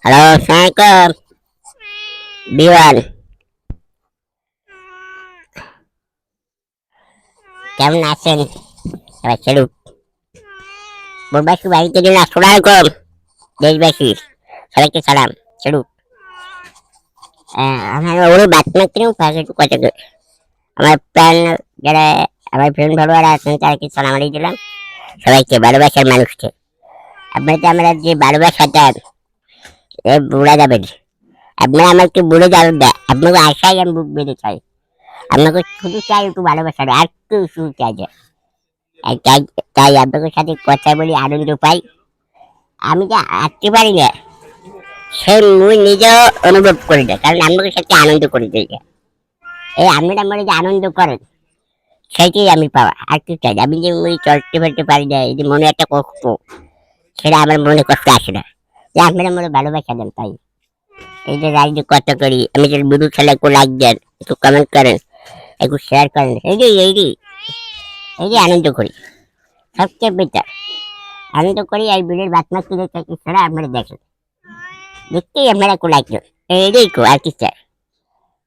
Hello, আসসালামাইকুম বিওয়ান। কেমন আছেন সবাই? সেলুট। বোনবাসী বাড়িতে দিন আসসালামাইকুম। দেশবাসী সবাইকে সালাম, সেলুট। আমার ওর বাচ্চা কিনেও পাশে একটু কথা করে আমার প্রাণ যারা আমার ফ্রেন্ড ফলোয়ার আছেন তাদেরকে সালাম আলিয়ে দিলাম। সবাইকে ভালোবাসার মানুষকে আপনাকে আমরা যে ভালোবাসাটা বুড়া যাবেন, আপনারা আমাকে বুড়ে যাবেন না। আপনাকে আশাই আমি বুক বেঁধে চাই। আপনাকে শুধু চাই একটু ভালোবাসা, আর একটু শুধু চাই যে তাই তাই আপনাদের সাথে কথা বলি, আনন্দ পাই। আমি যে আসতে পারি না সে মুই নিজেও অনুভব করি না, কারণ আপনাদের সাথে আনন্দ করে দিই। এই আপনারা আমার যে আনন্দ করেন সেইটাই আমি পাওয়া, আর কি চাই। আমি যে ওই চলতে ফেলতে পারি না, এই যে মনে একটা কষ্ট, সেটা আমার মনে কষ্ট আসে না। যে আপনারা মনে ভালোবাসা দেন, তাই এই যে রাজ্য কথা করি। আমি যে বুধু খেলা একটু লাইক দেন, একটু কমেন্ট করেন, একটু শেয়ার করেন, এই যে আনন্দ করি। সবচেয়ে বেটার আনন্দ করি। এই বিলের বাতমা তুলে থাকি ছাড়া আপনারা দেখেন, দেখতেই আপনারা একটু লাইক দেন। এইটাই একটু আর কি চাই।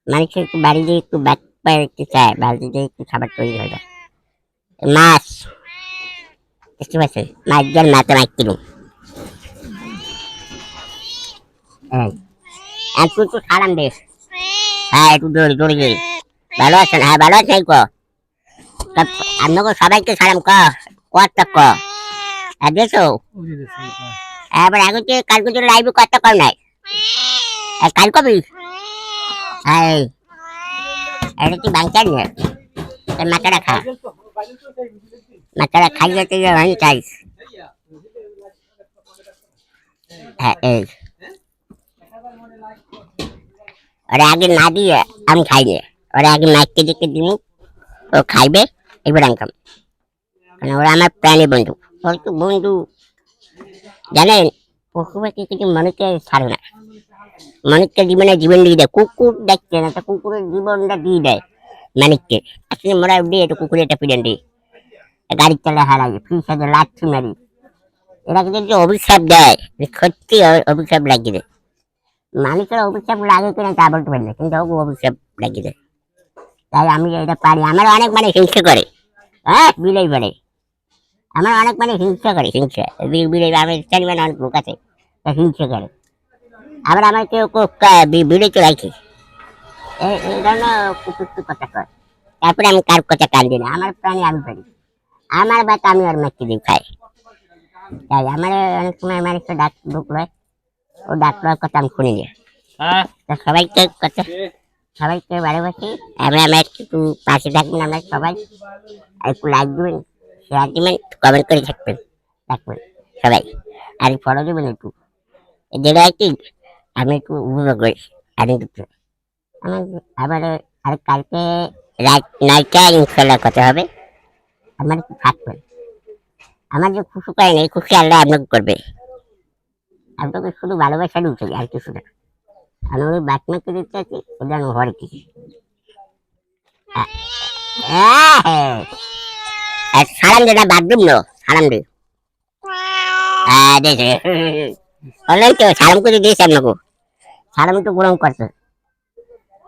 মানুষের একটু বাড়ি দিয়ে একটু বাত পায় একটু চায়, বাড়ি দিয়ে একটু খাবার তৈরি হয়ে যায়। মাছ বুঝতে পারছেন, মাছ দেন, মাথা মাছ কিনুন। একটু একটু সালাম দে। হ্যাঁ, একটু জোরে জোরে জোরে। ভালো আছেন? হ্যাঁ ভালো আছেন। ক আপনাকে সবাইকে সালাম কথা ক দেখো। এবার এখন যে কালকে যে লাইভে কথা কর নাই, কাল কবি। হ্যাঁ, এটা কি বাংচার নিয়ে মাথাটা খা, মাথাটা খাই যেতে আমি চাই। হ্যাঁ, এই ওরা আগে না দিয়ে আমি খাই নি। ওরা আগে মাইকে দিকে দিন, ও খাইবে, এবার আমি খাম। কারণ ওরা আমার প্রাণী বন্ধু। ওর তো বন্ধু জানেন, পশু পাখি কিছু মানুষকে ছাড়ে না, মানুষকে জীবনে জীবন দিয়ে দেয়। কুকুর দেখছে না, কুকুরের জীবনটা দিয়ে দেয় মানুষকে। আসলে মোরা দিয়ে একটু কুকুরের একটা পিড়েন দিই, গাড়ির চালা হারাই, ফ্রি সাথে লাচ্ছি মারি। এরা কিন্তু যে অভিশাপ দেয়, সত্যি অভিশাপ লাগিয়ে দেয়। মানুষের অভিশাপ লাগে কিনা তা বলতে পারি না, কিন্তু অভিশাপ লাগিয়ে দেয়। তাই আমি এটা পারি। আমার অনেক মানে হিংসা করে, হ্যাঁ বিলাই পারে। আমার অনেক মানে হিংসা করে, হিংসা বিলাই। আমি জানি মানে অনেক লোক আছে হিংসা করে। আবার আমার কেউ বিলে চলে আসে, এই ধরনের কুকুরটি কথা কয়। তারপরে আমি কার কথা কান দিই না। আমার প্রাণী আমি পারি, আমার বাত আমি আর মাকে দিই খাই। তাই আমার অনেক সময় আমার একটা ডাক ঢুকলো, ও ডাক্তার কথা আমি শুনি না। তো সবাইকে কথা, সবাইকে ভালোবাসি। আমরা আমার একটু পাশে থাকবেন, আমরা সবাই একটু লাইক দেবেন, শেয়ার দেবেন, কমেন্ট করে থাকবেন সবাই। আর ফলো দেবেন একটু, যেটা কি আমি একটু উপভোগ করি আনন্দ। আমার আবার আর কালকে রাত নয়টা ইনশাল্লাহ কথা হবে। আমার একটু থাকবেন, আমার যে খুশি পায় না, এই খুশি আল্লাহ আপনাকে করবে। আপনাকে শুধু ভালোবাসা দিতে আর কিছু না। আমি ওই বাচ্চাকে দিতে আছি, ওটা ঘরে কি সালাম দে না, বাথরুম নো সালাম দে। দেখে বললাম তো সালাম করে দিয়েছি আপনাকে। সালাম একটু গরম করছে,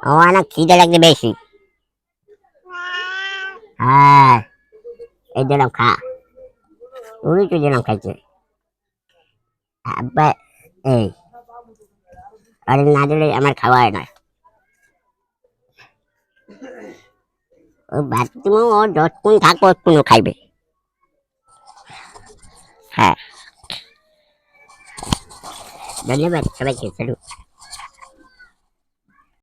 ও অনেক খিদে লাগছে বেশি। হ্যাঁ, এই দিলাম খা, উনি তো দিলাম খাইছে। আব্বা এই আরে না দিলে আমার খাওয়া হয় না। ও বাথরুমে ও যতক্ষণ থাকবো ততক্ষণ খাইবে। হ্যাঁ, ধন্যবাদ সবাইকে।